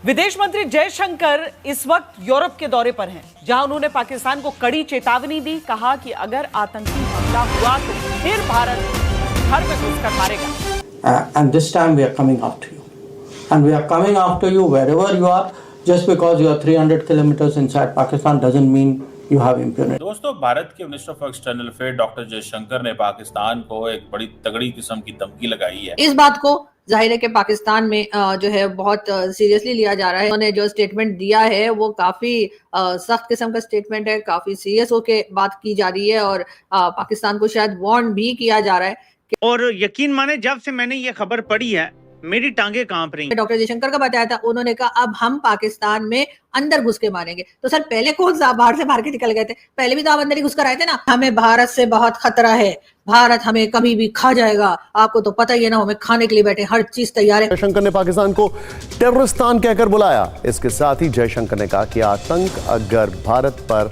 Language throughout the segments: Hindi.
विदेश मंत्री जयशंकर इस वक्त यूरोप के दौरे पर हैं, जहां उन्होंने पाकिस्तान को कड़ी चेतावनी दी। कहा कि अगर आतंकी हमला हुआ तो फिर भारत घर में घुसकर मारेगा। And this time we are coming after you, and we are coming after you wherever you are. Just because you are 300 kilometers inside Pakistan doesn't mean you have impunity. दोस्तों, भारत के minister of external affair doctor Jaishankar ने पाकिस्तान को एक बड़ी तगड़ी किस्म की धमकी लगाई है। इस बात को जाहिर है कि पाकिस्तान में जो है बहुत सीरियसली लिया जा रहा है। उन्होंने जो स्टेटमेंट दिया है वो काफी सख्त किस्म का स्टेटमेंट है, काफी सीरियस होके बात की जा रही है और पाकिस्तान को शायद वार्न भी किया जा रहा है। और यकीन माने जब से मैंने ये खबर पढ़ी है मेरी टांगे कांप रही। डॉक्टर जयशंकर का बताया था, उन्होंने कहा अब हम पाकिस्तान में अंदर घुस के मारेंगे। तो सर पहले कौन सा बाहर से मार के निकल गए थे? पहले भी तो आप अंदर ही घुस कर आए थे ना। हमें भारत से बहुत खतरा है, भारत हमें कभी भी खा जाएगा, आपको तो पता ही है ना, हमें खाने के लिए बैठे, हर चीज तैयार है। जयशंकर ने पाकिस्तान को टेररिस्तान कहकर बुलाया। इसके साथ ही जयशंकर ने कहा कि आतंक अगर भारत पर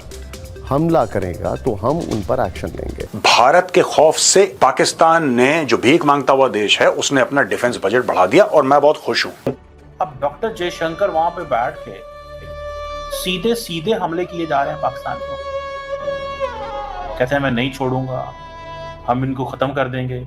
हमला करेगा तो हम उन पर एक्शन लेंगे। भारत के खौफ से पाकिस्तान ने, जो भीख मांगता हुआ देश है, उसने अपना डिफेंस बजट बढ़ा दिया और मैं बहुत खुश हूं। अब डॉक्टर जयशंकर वहां पे बैठ के सीधे सीधे हमले किए जा रहे हैं पाकिस्तान को। कहते हैं मैं नहीं छोड़ूंगा, हम इनको खत्म कर देंगे,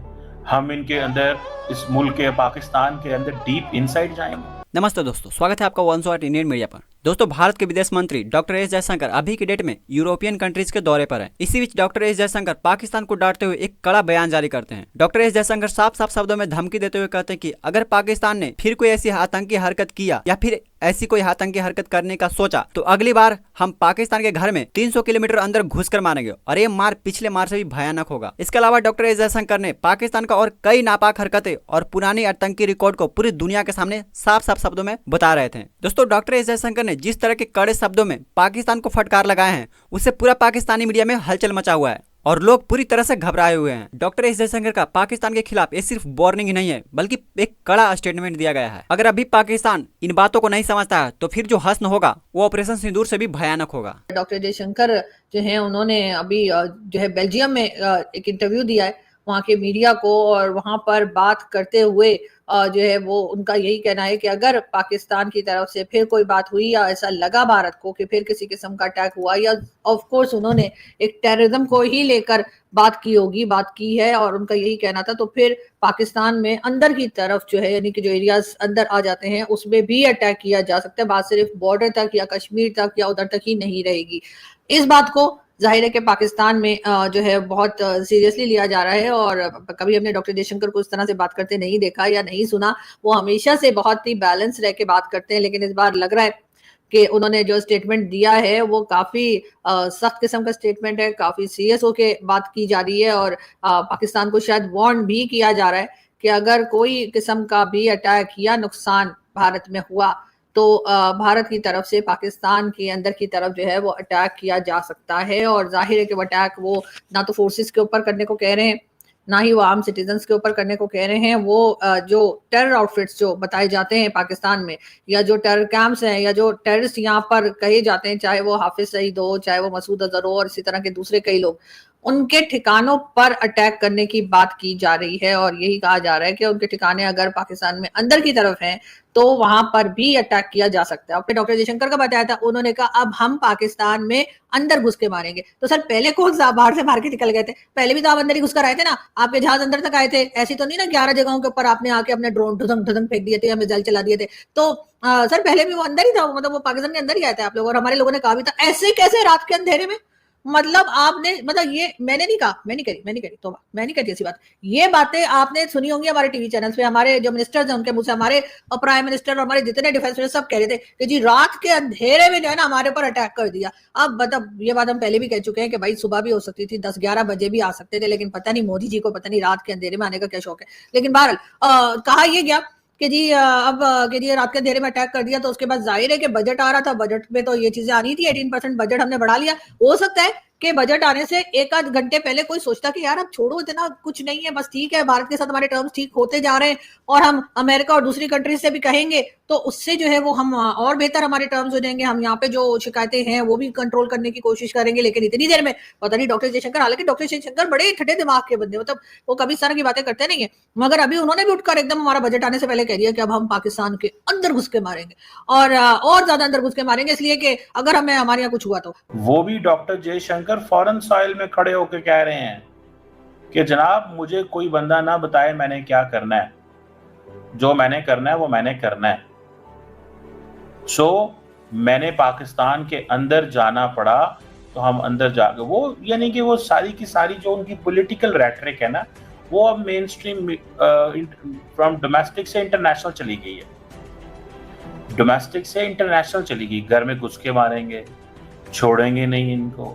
हम इनके अंदर, इस मुल्क के पाकिस्तान के अंदर डीप इनसाइड जाएंगे। नमस्ते दोस्तों, स्वागत है आपका 108 इंडियन मीडिया पर। दोस्तों, भारत के विदेश मंत्री डॉक्टर एस जयशंकर अभी की डेट में यूरोपियन कंट्रीज के दौरे पर हैं। इसी बीच डॉक्टर एस जयशंकर पाकिस्तान को डांटते हुए एक कड़ा बयान जारी करते हैं। डॉक्टर एस जयशंकर साफ साफ शब्दों में धमकी देते हुए कहते हैं कि अगर पाकिस्तान ने फिर कोई ऐसी आतंकी हरकत किया या फिर ऐसी कोई आतंकी हरकत करने का सोचा तो अगली बार हम पाकिस्तान के घर में 300 किलोमीटर अंदर घुसकर मारेंगे और ये मार पिछले मार से भी भयानक होगा। इसके अलावा डॉक्टर एस जयशंकर ने पाकिस्तान का और कई नापाक हरकतें और पुरानी आतंकी रिकॉर्ड को पूरी दुनिया के सामने साफ साफ शब्दों में बता रहे थे। दोस्तों, डॉक्टर एस जयशंकर ने जिस तरह के कड़े शब्दों में पाकिस्तान को फटकार लगाए हैं उससे पूरा पाकिस्तानी मीडिया में हलचल मचा हुआ है और लोग पूरी तरह से घबराए हुए हैं। डॉक्टर एस जयशंकर का पाकिस्तान के खिलाफ ये सिर्फ वार्निंग ही नहीं है बल्कि एक कड़ा स्टेटमेंट दिया गया है। अगर अभी पाकिस्तान इन बातों को नहीं समझता है तो फिर जो हश्र होगा वो ऑपरेशन सिंदूर से भी भयानक होगा। डॉक्टर जयशंकर जो है उन्होंने अभी जो है बेल्जियम में एक इंटरव्यू दिया है वहाँ के मीडिया को, और वहाँ पर बात करते हुए जो है वो उनका यही कहना है कि अगर पाकिस्तान की तरफ से फिर कोई बात हुई या ऐसा लगा भारत को कि फिर किसी किस्म का अटैक हुआ, या ऑफ कोर्स उन्होंने एक टेररिज्म को ही लेकर बात की है और उनका यही कहना था, तो फिर पाकिस्तान में अंदर की तरफ जो है यानी कि जो एरियाज अंदर आ जाते हैं उसमें भी अटैक किया जा सकता है। बात सिर्फ बॉर्डर तक या कश्मीर तक या उधर तक ही नहीं रहेगी। इस बात को जाहिर है कि पाकिस्तान में जो है बहुत सीरियसली लिया जा रहा है और कभी हमने डॉक्टर जयशंकर को इस तरह से बात करते नहीं देखा या नहीं सुना। वो हमेशा से बहुत ही बैलेंस रह के बात करते हैं, लेकिन इस बार लग रहा है कि उन्होंने जो स्टेटमेंट दिया है वो काफी सख्त किस्म का स्टेटमेंट है, काफी सीरियस होके बात की जा रही है और पाकिस्तान को शायद वार्न भी किया जा रहा है कि अगर कोई किस्म का भी अटैक या नुकसान भारत में हुआ तो भारत की तरफ से पाकिस्तान के अंदर की तरफ जो है वो अटैक किया जा सकता है। और जाहिर है कि वो अटैक वो ना तो फोर्सेस के ऊपर करने को कह रहे हैं, ना ही वो आम सिटीजन्स के ऊपर करने को कह रहे हैं। वो जो टेरर आउटफिट्स जो बताए जाते हैं पाकिस्तान में, या जो टेरर कैंप्स हैं, या जो टेररिस्ट यहाँ पर कहे जाते हैं, चाहे वो हाफिज सईद हो, चाहे वो मसूद अजहर हो और इसी तरह के दूसरे कई लोग, उनके ठिकानों पर अटैक करने की बात की जा रही है और यही कहा जा रहा है कि उनके ठिकाने अगर पाकिस्तान में अंदर की तरफ हैं तो वहां पर भी अटैक किया जा सकता है। और डॉक्टर जयशंकर का बताया था, उन्होंने कहा अब हम पाकिस्तान में अंदर घुस के मारेंगे। तो सर पहले कौन सा बाहर से मार के निकल गए थे? पहले भी तो आप अंदर ही घुस कर आए थे ना, आपके जहाज अंदर तक आए थे। ऐसी तो नहीं ना 11 जगहों के ऊपर आपने आके अपने ड्रोन ढुधंग ढुधंग फेंक दिए थे या मिसाइल चला दिए थे। तो सर पहले भी वो अंदर ही था, मतलब वो पाकिस्तान के अंदर ही आए थे आप लोग, और हमारे लोगों ने कहा भी था ऐसे कैसे रात के अंधेरे में, मतलब आपने, मतलब ये मैंने नहीं कहा, मैं नहीं करी ऐसी बात। ये बातें आपने सुनी होंगी हमारे टीवी चैनल्स पे, हमारे जो मिनिस्टर्स हैं उनके मुंह से, हमारे प्राइम मिनिस्टर और हमारे जितने डिफेंस मिनिस्टर सब कह रहे थे कि जी रात के अंधेरे में जो है ना हमारे ऊपर अटैक कर दिया। अब मतलब ये बात हम पहले भी कह चुके हैं कि भाई सुबह भी हो सकती थी, 10-11 बजे भी आ सकते थे, लेकिन पता नहीं मोदी जी को पता नहीं रात के अंधेरे में आने का क्या शौक है। लेकिन बहरहाल कहा यह गया कि जी अब कि जी रात के अंधेरे में अटैक कर दिया, तो उसके बाद जाहिर है कि बजट आ रहा था, बजट में तो ये चीजें आनी थी, 18% बजट हमने बढ़ा लिया। हो सकता है के बजट आने से एक आध घंटे पहले कोई सोचता कि यार अब छोड़ो, इतना कुछ नहीं है, बस ठीक है, भारत के साथ हमारे टर्म्स ठीक होते जा रहे हैं और हम अमेरिका और दूसरी कंट्रीज से भी कहेंगे तो उससे जो है वो हम और बेहतर हमारे टर्म्स हो जाएंगे, हम यहाँ पे जो शिकायतें हैं वो भी कंट्रोल करने की कोशिश करेंगे। लेकिन इतनी देर में पता नहीं डॉक्टर जयशंकर, हालांकि डॉक्टर जयशंकर बड़े ठंडे दिमाग के बंदे, मतलब वो कभी इस तरह की बातें करते नहीं है, मगर अभी उन्होंने भी उठकर एकदम हमारा बजट आने से पहले कह दिया कि अब हम पाकिस्तान के अंदर घुस के मारेंगे और ज्यादा अंदर घुस के मारेंगे, इसलिए कि अगर हमें हमारे यहाँ कुछ हुआ तो। वो भी डॉक्टर जयशंकर फॉरेन सॉइल में खड़े होकर कह रहे हैं कि जनाब मुझे कोई बंदा ना बताए मैंने क्या करना है, जो मैंने करना है वो मैंने करना है। सो मैंने पाकिस्तान के अंदर जाना पड़ा तो हम अंदर जाके वो, यानी कि वो सारी की सारी जो उनकी पॉलिटिकल रेटरिक है ना, वो अब मेन स्ट्रीम फ्रॉम डोमेस्टिक से इंटरनेशनल चली गई है, डोमेस्टिक से इंटरनेशनल चली गई। घर में घुस के मारेंगे, छोड़ेंगे नहीं इनको।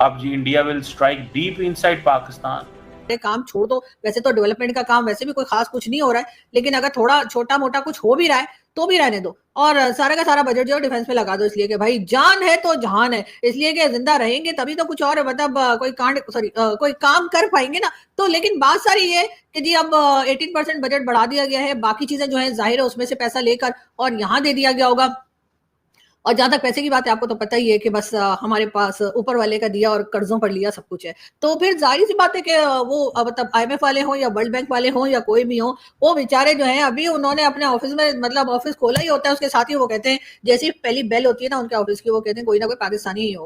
अब जी India will strike deep inside Pakistan. काम छोड़ दो, वैसे तो डेवलपमेंट का काम वैसे भी कोई खास कुछ नहीं हो रहा है, लेकिन अगर थोड़ा छोटा मोटा कुछ हो भी रहा है तो भी रहने दो और सारा का सारा बजट जो डिफेंस में लगा दो, इसलिए कि भाई जान है तो जहान है, इसलिए कि जिंदा रहेंगे तभी तो कुछ और मतलब कोई काम कर पाएंगे ना। तो लेकिन बात सारी ये कि जी अब 18% बजट बढ़ा दिया गया है, बाकी चीजें जो है जाहिर है उसमें से पैसा लेकर और यहाँ दे दिया गया होगा। और जहां तक पैसे की बात है, आपको तो पता ही है कि बस हमारे पास ऊपर वाले का दिया और कर्जों पर लिया सब कुछ है, तो फिर जाहिर सी बात है कि वो मतलब IMF वाले हों या वर्ल्ड बैंक वाले हों या कोई भी हो, वो बेचारे जो हैं अभी उन्होंने अपने ऑफिस में मतलब ऑफिस खोला ही होता है, उसके साथ ही वो कहते हैं जैसे ही पहली बेल होती है ना उनके ऑफिस की, वो कहते हैं कोई ना कोई पाकिस्तानी ही हो।